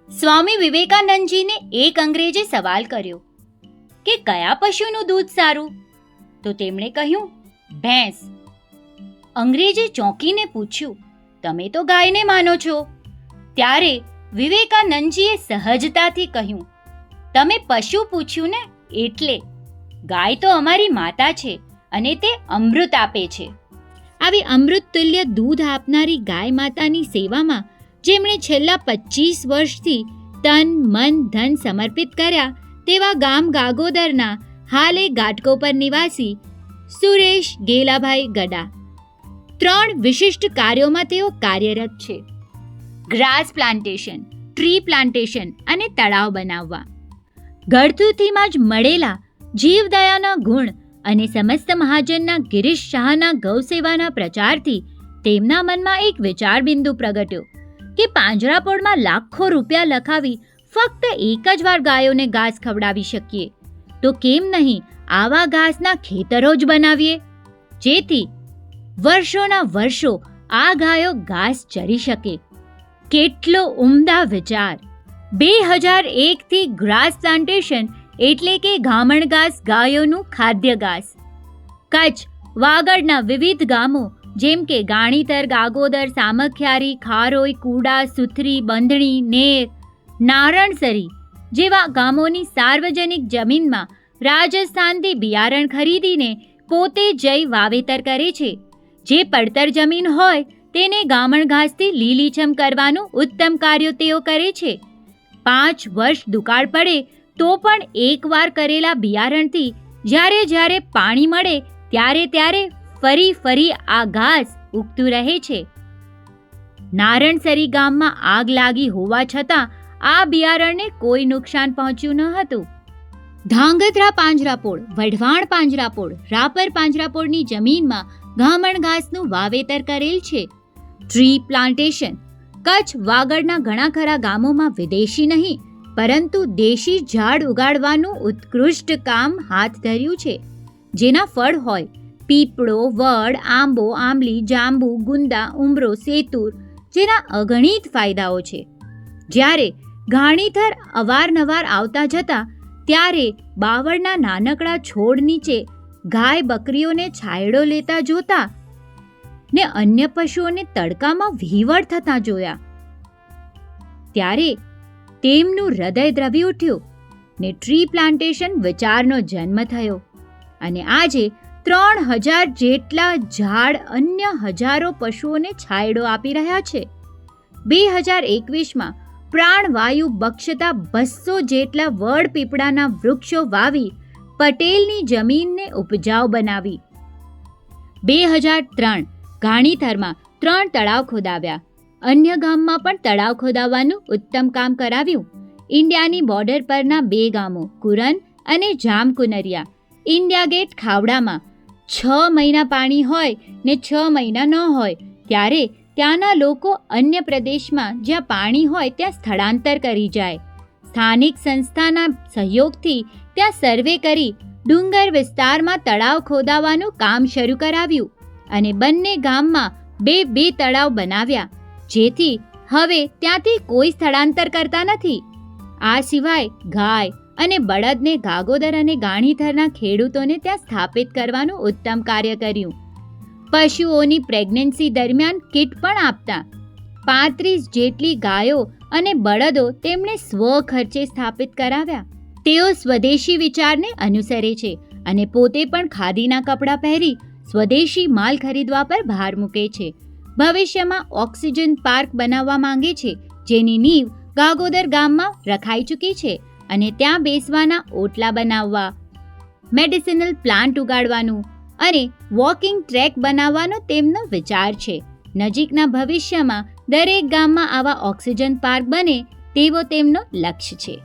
સ્વામી વિવેકાનંદજીને એક અંગ્રેજે સવાલ કર્યો કે કયા પશુનું દૂધ સારું? તો તેમણે કહ્યું, ભેંસ. અંગ્રેજે ચોંકીને પૂછ્યું, તમે તો ગાયને માનો છો? ત્યારે વિવેકાનંદજીએ સહજતાથી કહ્યું, તમે પશુ પૂછ્યું ને એટલે. ગાય તો અમારી માતા છે અને તે અમૃત આપે છે. આવી અમૃત તુલ્ય દૂધ આપનારી ગાય માતાની સેવામાં જેમણે છેલ્લા 25 વર્ષથી તન મન ધન સમર્પિત કર્યા તેવા ગામ ગાગોદરના હાલે ઘાટકોપર નિવાસી સુરેશ ગેલાભાઈ ગડા 3 વિશિષ્ટ કાર્યોમાં તેઓ કાર્યરત છે: ગ્રાસ પ્લાન્ટેશન, ટ્રી પ્લાન્ટેશન અને તળાવ બનાવવા. ગળથુથીમાં જ મળેલા જીવદયાના ગુણ અને સમસ્ત મહાજનના ગિરીશ શાહના ગૌસેવાના પ્રચારથી તેમના મનમાં એક વિચાર બિંદુ પ્રગટ્યો કે પાંજરાપોળમાં લાખો રૂપિયા લખાવી ફક્ત એક જ વાર ગાયોને ઘાસ ખવડાવી શકીએ તો કેમ નહીં આવા ઘાસના ખેતરો જ બનાવીએ, જેથી વર્ષોના વર્ષો આ ગાયો ઘાસ ચરી શકે. કેટલો ઉમદા વિચાર! 2001થી ગ્રાસ પ્લાન્ટેશન એટલે કે ગામણ ઘાસ ગાયોનું ખાદ્ય ઘાસ. કચ્છ વાગડના વિવિધ ગામો જેમ કે ગાણીતર, ગાગોદર, સામખિયારી, ખારોઈ, કુડા, સુથરી, બંધણી, નેર, નારણસરી જેવા ગામોની સાર્વજનિક જમીનમાં રાજસ્થાનથી બિયારણ ખરીદીને પોતે જઈ વાવેતર કરે છે. જે પડતર જમીન હોય તેને ગામણ ઘાસથી લીલીછમ કરવાનું ઉત્તમ કાર્ય તેઓ કરે છે. 5 વર્ષ દુકાળ પડે તો પણ એકવાર કરેલા બિયારણથી જ્યારે જ્યારે પાણી મળે ત્યારે ફરી ફરી આ ઘાસ ઉગતું રહે છે. નારણસરી ગામમાં આગ લાગી હોવા છતાં આ બિયારણને કોઈ નુકસાન પહોંચ્યું ન હતું. ધાંગધ્રા પાંજરાપોળ, વઢવાણ પાંજરાપોળ, રાપર પાંજરાપોળની જમીનમાં ગામણ ઘાસનું વાવેતર કરેલ છે. Tree plantation. કચ્છ વાગડના ઘણા ખરા ગામોમાં વિદેશી નહીં પરંતુ દેશી ઝાડ ઉગાડવાનું ઉત્કૃષ્ટ કામ હાથ ધર્યું છે, જેના ફળ હોય પીપળો, વડ, આંબો, આંબલી, જાંબુ, ગુંદા, ઉમરો, સેતુર જેના અગણિત ફાયદાઓ છે. જ્યારે ઘાણીથર અવારનવાર આવતા જતા ત્યારે બાવળના નાનકડા છોડ નીચે ગાય બકરીઓને છાંયડો લેતા જોતા ને અન્ય પશુઓને તડકામાં વિહવળ થતા જોયા ત્યારે તેમનું હૃદય દ્રવી ઉઠ્યું ને ટ્રી પ્લાન્ટેશન વિચારનો જન્મ થયો. અને આજે 3000 જેટલા ઝાડ અન્ય હજારો પશુઓને છાંયડો આપી રહ્યા છે. 2021માં પ્રાણવાયુ બક્ષતા 200 જેટલા વડ પીપળાના વૃક્ષો વાવી પટેલની જમીનને ઉપજાઉ બનાવી. 2003 ઘાણીથરમાં 3 તળાવ ખોદાવ્યા. અન્ય ગામમાં પણ તળાવ ખોદાવવાનું ઉત્તમ કામ કરાવ્યું. ઇન્ડિયાની બોર્ડર પરના 2 ગામો કુરન અને જામકુનરિયા ઇન્ડિયા ગેટ ખાવડામાં 6 મહિના પાણી હોય ને 6 મહિના ન હોય ત્યારે ત્યાંના લોકો અન્ય પ્રદેશમાં જ્યાં પાણી હોય ત્યાં સ્થળાંતર કરી જાય. સ્થાનિક સંસ્થાના સહયોગથી ત્યાં સર્વે કરી ડુંગર વિસ્તારમાં તળાવ ખોદાવાનું કામ શરૂ કરાવ્યું અને બંને ગામમાં 2 તળાવ બનાવ્યા, જેથી હવે ત્યાંથી કોઈ સ્થળાંતર કરતા નથી. આ સિવાય ગાય અને બળદને ગાગોદર અને ગાણીથરના ખેડૂતોને ત્યાં સ્થાપિત કરવાનું ઉત્તમ કાર્ય કર્યું. પશુઓની પ્રેગ્નન્સી દરમિયાન કિટ પણ આપતા. 35 જેટલી ગાયો અને બળદો તેમણે સ્વખર્ચે સ્થાપિત કરાવ્યા. તેઓ સ્વદેશી વિચારને અનુસરે છે અને પોતે પણ ખાદીના કપડાં પહેરી સ્વદેશી માલ ખરીદવા પર ભાર મૂકે છે. ભવિષ્યમાં ઓક્સિજન પાર્ક બનાવવા માંગે છે, જેની નીંવ ગાગોદર ગામમાં રખાઈ ચૂકી છે અને ત્યાં બેસવાના ઓટલા બનાવવા, મેડિસિનલ પ્લાન્ટ ઉગાડવાનું અને વોકિંગ ટ્રેક બનાવવાનો તેમનો વિચાર છે. નજીકના ભવિષ્યમાં દરેક ગામમાં આવા ઓક્સિજન પાર્ક બને તેવો તેમનો લક્ષ્ય છે.